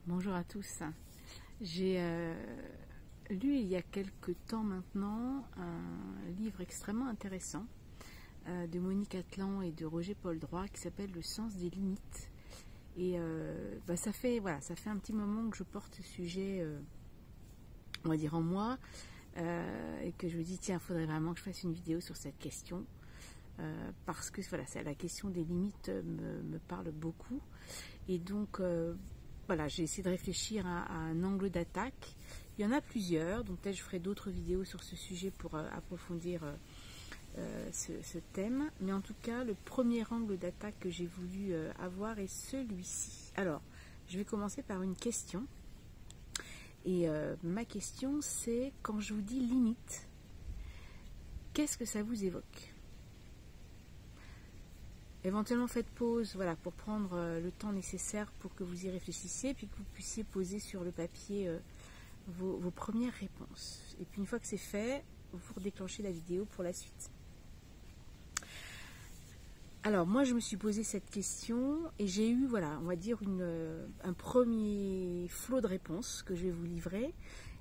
Bonjour à tous. J'ai lu il y a quelque temps maintenant un livre extrêmement intéressant de Monique Atlan et de Roger Paul Droit qui s'appelle Le sens des limites. Et ça fait un petit moment que je porte ce sujet, on va dire en moi, et que je me dis tiens, il faudrait vraiment que je fasse une vidéo sur cette question. Parce que voilà, la question des limites me parle beaucoup. Et donc j'ai essayé de réfléchir à un angle d'attaque. Il y en a plusieurs, donc peut-être je ferai d'autres vidéos sur ce sujet pour approfondir ce thème. Mais en tout cas, le premier angle d'attaque que j'ai voulu avoir est celui-ci. Alors, je vais commencer par une question. Et ma question, c'est quand je vous dis limite, qu'est-ce que ça vous évoque ? Éventuellement faites pause pour prendre le temps nécessaire pour que vous y réfléchissiez, puis que vous puissiez poser sur le papier vos premières réponses. Et puis une fois que c'est fait, vous redéclenchez la vidéo pour la suite. Alors moi je me suis posé cette question et j'ai eu on va dire un premier flot de réponses que je vais vous livrer.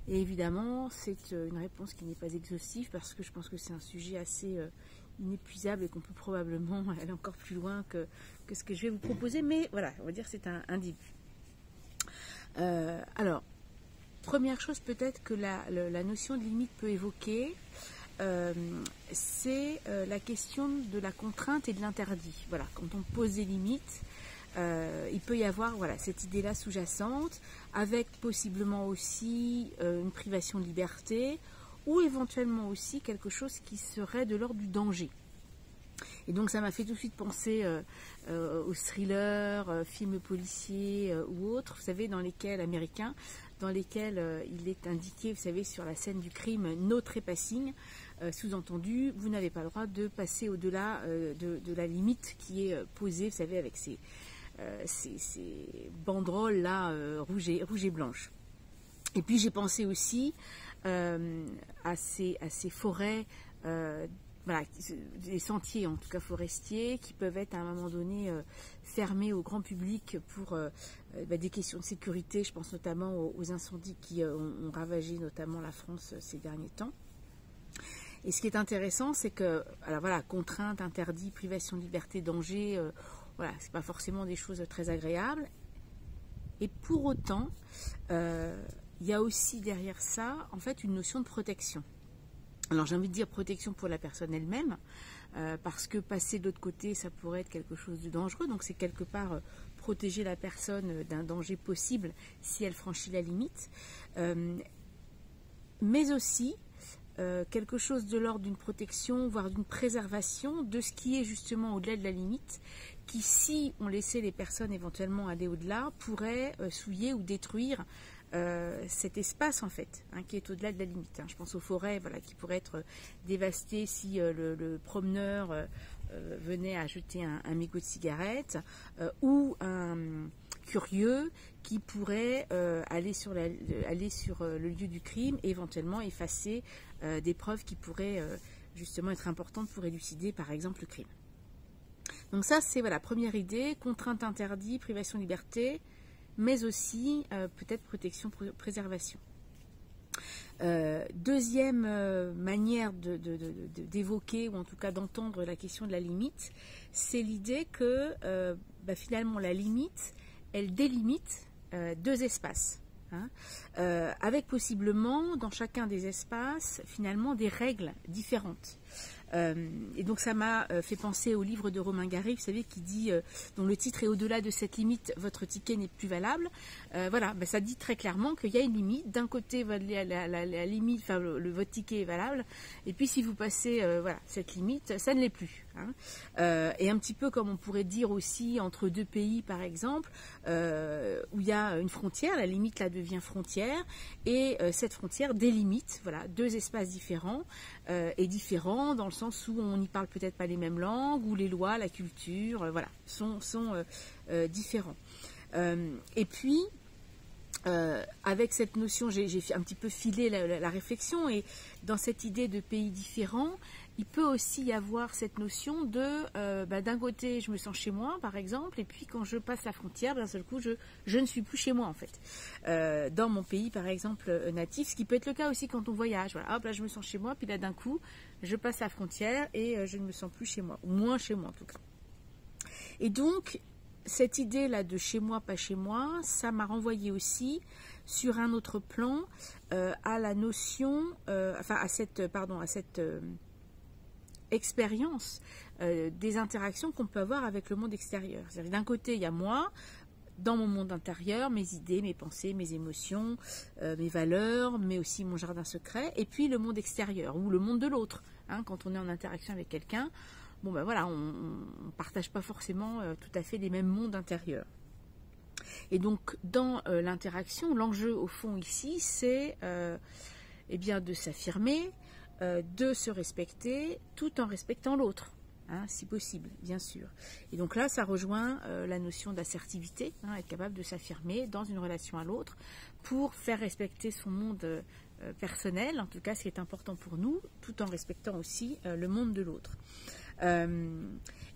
Et évidemment c'est une réponse qui n'est pas exhaustive parce que je pense que c'est un sujet assez inépuisable et qu'on peut probablement aller encore plus loin que ce que je vais vous proposer, mais voilà, on va dire que c'est un début. Alors, première chose peut-être que la notion de limite peut évoquer, c'est la question de la contrainte et de l'interdit. Voilà, quand on pose des limites, il peut y avoir cette idée-là sous-jacente, avec possiblement aussi une privation de liberté, ou éventuellement aussi quelque chose qui serait de l'ordre du danger. Et donc ça m'a fait tout de suite penser aux thrillers, films policiers ou autres, vous savez, américains, dans lesquels il est indiqué, vous savez, sur la scène du crime, no trespassing, sous-entendu, vous n'avez pas le droit de passer au-delà de la limite qui est posée, vous savez, avec ces banderoles-là rouges et blanches. Et puis j'ai pensé aussi à ces forêts, des sentiers en tout cas forestiers, qui peuvent être à un moment donné fermés au grand public pour des questions de sécurité. Je pense notamment aux incendies qui ont ravagé notamment la France ces derniers temps. Et ce qui est intéressant, c'est que contrainte, interdit, privation de liberté, danger, c'est pas forcément des choses très agréables. Et pour autant, il y a aussi derrière ça, en fait, une notion de protection. Alors j'ai envie de dire protection pour la personne elle-même, parce que passer de l'autre côté, ça pourrait être quelque chose de dangereux. Donc c'est quelque part protéger la personne d'un danger possible si elle franchit la limite. Mais aussi quelque chose de l'ordre d'une protection, voire d'une préservation de ce qui est justement au-delà de la limite, qui, si on laissait les personnes éventuellement aller au-delà, pourrait souiller ou détruire cet espace en fait, qui est au-delà de la limite. Je pense aux forêts qui pourraient être dévastées si le promeneur venait à jeter un mégot de cigarette, ou un curieux qui pourrait aller sur le lieu du crime et éventuellement effacer des preuves qui pourraient justement être importantes pour élucider par exemple le crime. Donc ça c'est première idée, contrainte, interdit, privation de liberté, mais aussi peut-être protection, préservation. Deuxième manière d'évoquer ou en tout cas d'entendre la question de la limite, c'est l'idée que finalement la limite, elle délimite deux espaces, avec possiblement dans chacun des espaces finalement des règles différentes. Et donc ça m'a fait penser au livre de Romain Gary, vous savez, qui dit, dont le titre est au-delà de cette limite, votre ticket n'est plus valable. Ça dit très clairement qu'il y a une limite. D'un côté, la limite, votre ticket est valable, et puis si vous passez cette limite, ça ne l'est plus. Et un petit peu comme on pourrait dire aussi entre deux pays, par exemple, où il y a une frontière, la limite là devient frontière, et cette frontière délimite deux espaces différents, et différents dans le sens où on n'y parle peut-être pas les mêmes langues, où les lois, la culture, sont différents. Et puis, avec cette notion, j'ai un petit peu filé la réflexion, et dans cette idée de pays différents, il peut aussi y avoir cette notion de, d'un côté, je me sens chez moi, par exemple, et puis quand je passe la frontière, d'un seul coup, je ne suis plus chez moi, en fait. Dans mon pays, par exemple, natif, ce qui peut être le cas aussi quand on voyage. Voilà, hop, là, je me sens chez moi, puis là, d'un coup, je passe la frontière et je ne me sens plus chez moi, ou moins chez moi, en tout cas. Et donc, cette idée-là de chez moi, pas chez moi, ça m'a renvoyé aussi sur un autre plan à la notion, à cette expérience des interactions qu'on peut avoir avec le monde extérieur. C'est-à-dire, d'un côté, il y a moi, dans mon monde intérieur, mes idées, mes pensées, mes émotions, mes valeurs, mais aussi mon jardin secret, et puis le monde extérieur, ou le monde de l'autre. Quand on est en interaction avec quelqu'un, bon ben voilà, on ne partage pas forcément tout à fait les mêmes mondes intérieurs. Et donc, dans l'interaction, l'enjeu au fond ici, c'est eh bien de s'affirmer, de se respecter, tout en respectant l'autre, si possible, bien sûr. Et donc là, ça rejoint la notion d'assertivité, être capable de s'affirmer dans une relation à l'autre pour faire respecter son monde personnel, en tout cas ce qui est important pour nous, tout en respectant aussi le monde de l'autre.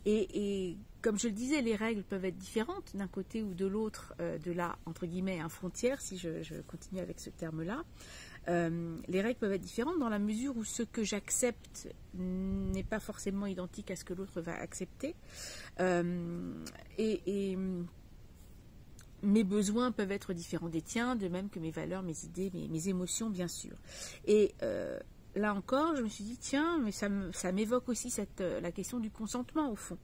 Et comme je le disais, les règles peuvent être différentes d'un côté ou de l'autre de la, entre guillemets, frontière, si je continue avec ce terme-là. Les règles peuvent être différentes dans la mesure où ce que j'accepte n'est pas forcément identique à ce que l'autre va accepter. Et mes besoins peuvent être différents des tiens, de même que mes valeurs, mes idées, mes émotions, bien sûr. Et là encore, je me suis dit, tiens, mais ça m'évoque aussi la question du consentement, au fond.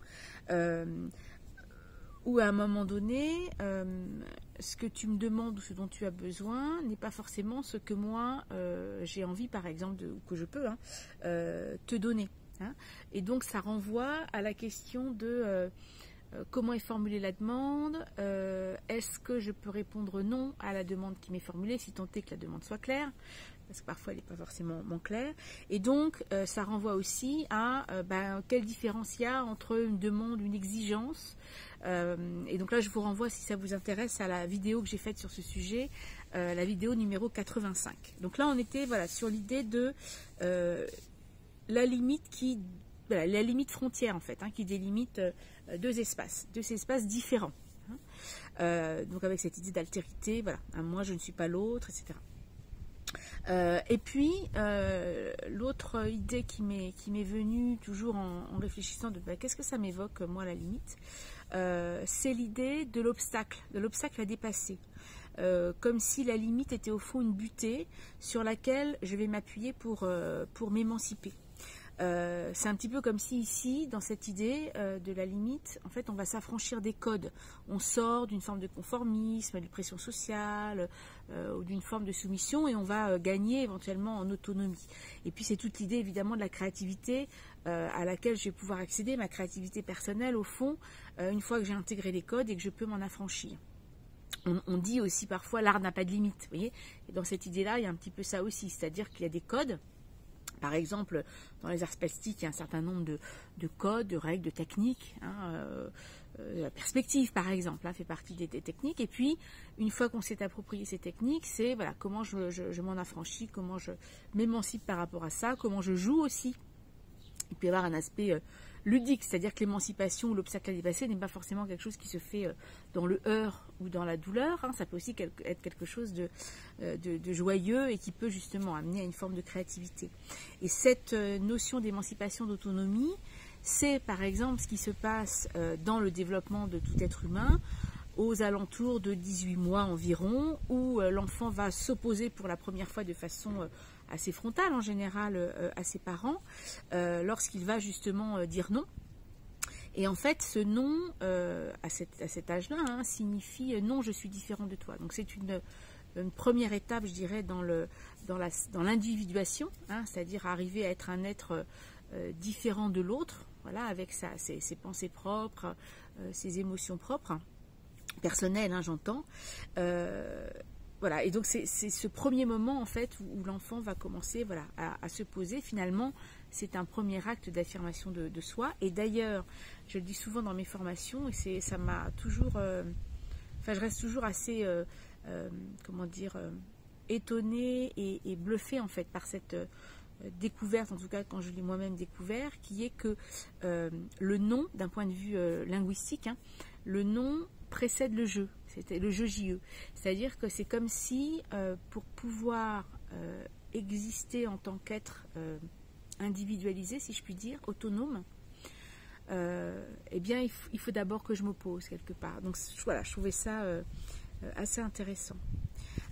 Où à un moment donné, ce que tu me demandes ou ce dont tu as besoin n'est pas forcément ce que moi, j'ai envie, par exemple, ou que je peux te donner. Et donc, ça renvoie à la question de comment est formulée la demande, est-ce que je peux répondre non à la demande qui m'est formulée, si tant est que la demande soit claire, parce que parfois elle n'est pas forcément claire. Et donc, ça renvoie aussi à quelle différence il y a entre une demande, une exigence. Et donc là, je vous renvoie, si ça vous intéresse, à la vidéo que j'ai faite sur ce sujet, la vidéo numéro 85. Donc là, on était sur l'idée de la limite frontière, en fait, qui délimite deux espaces différents. Donc avec cette idée d'altérité, voilà, moi je ne suis pas l'autre, etc. Et puis, l'autre idée qui m'est venue toujours en réfléchissant de qu'est-ce que ça m'évoque, moi, la limite, c'est l'idée de l'obstacle à dépasser. Comme si la limite était au fond une butée sur laquelle je vais m'appuyer pour m'émanciper. C'est un petit peu comme si ici, dans cette idée de la limite, en fait, on va s'affranchir des codes. On sort d'une forme de conformisme, d'une pression sociale, ou d'une forme de soumission, et on va gagner éventuellement en autonomie. Et puis c'est toute l'idée évidemment de la créativité à laquelle je vais pouvoir accéder, ma créativité personnelle au fond, une fois que j'ai intégré les codes et que je peux m'en affranchir. On dit aussi parfois l'art n'a pas de limite, vous voyez. Et dans cette idée-là, il y a un petit peu ça aussi, c'est-à-dire qu'il y a des codes. Par exemple, dans les arts plastiques, il y a un certain nombre de codes, de règles, de techniques. La perspective, par exemple, fait partie des techniques. Et puis, une fois qu'on s'est approprié ces techniques, c'est comment je m'en affranchis, comment je m'émancipe par rapport à ça, comment je joue aussi. Il peut y avoir un aspect ludique, c'est-à-dire que l'émancipation ou l'obstacle à dépasser n'est pas forcément quelque chose qui se fait dans le heurt ou dans la douleur. Ça peut aussi être quelque chose de joyeux et qui peut justement amener à une forme de créativité. Et cette notion d'émancipation, d'autonomie, c'est par exemple ce qui se passe dans le développement de tout être humain aux alentours de 18 mois environ, où l'enfant va s'opposer pour la première fois de façon assez frontale en général à ses parents, lorsqu'il va justement dire non. Et en fait, ce non, à cet âge-là, signifie non, je suis différent de toi. Donc c'est une première étape, je dirais, dans l'individuation, c'est-à-dire arriver à être un être différent de l'autre, voilà, avec ses pensées propres, ses émotions propres, personnelles, j'entends. Voilà, et donc c'est ce premier moment en fait où l'enfant va commencer à se poser. Finalement, c'est un premier acte d'affirmation de soi. Et d'ailleurs, je le dis souvent dans mes formations, et ça m'a toujours enfin je reste toujours assez, comment dire, étonnée et bluffée en fait par cette découverte, en tout cas quand je l'ai moi-même découvert, qui est que le nom, d'un point de vue linguistique, hein, le nom précède le jeu, c'était le jeu JE. C'est-à-dire que c'est comme si pour pouvoir exister en tant qu'être individualisé, si je puis dire, autonome, eh bien il faut d'abord que je m'oppose quelque part. Donc voilà, je trouvais ça assez intéressant.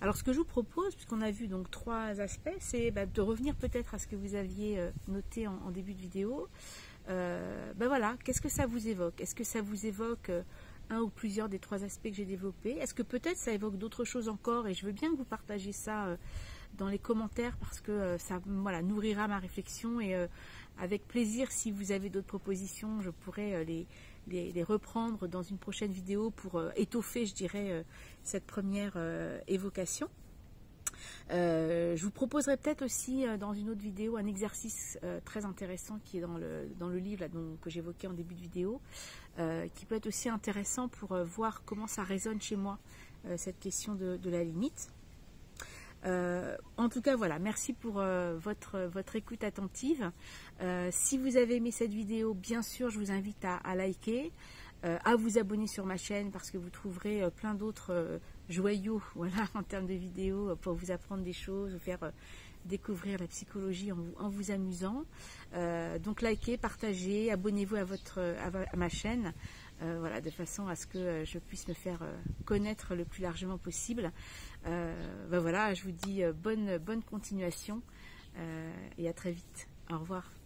Alors ce que je vous propose, puisqu'on a vu donc 3 aspects, c'est de revenir peut-être à ce que vous aviez noté en début de vidéo. Voilà, qu'est-ce que ça vous évoque? Est-ce que ça vous évoque un ou plusieurs des 3 aspects que j'ai développés? Est-ce que peut-être ça évoque d'autres choses encore? Et je veux bien que vous partagiez ça dans les commentaires, parce que ça voilà, nourrira ma réflexion, et avec plaisir, si vous avez d'autres propositions, je pourrais les reprendre dans une prochaine vidéo pour étoffer, je dirais, cette première évocation. Je vous proposerai peut-être aussi dans une autre vidéo un exercice très intéressant qui est dans le livre là, que j'évoquais en début de vidéo, qui peut être aussi intéressant pour voir comment ça résonne chez moi, cette question de la limite. En tout cas, voilà, merci pour votre écoute attentive. Si vous avez aimé cette vidéo, bien sûr, je vous invite à liker, à vous abonner sur ma chaîne, parce que vous trouverez plein d'autres joyaux, voilà, en termes de vidéos, pour vous apprendre des choses, vous faire découvrir la psychologie en vous amusant. Donc likez, partagez, abonnez-vous à ma chaîne, voilà, de façon à ce que je puisse me faire connaître le plus largement possible. Voilà, je vous dis bonne continuation et à très vite. Au revoir.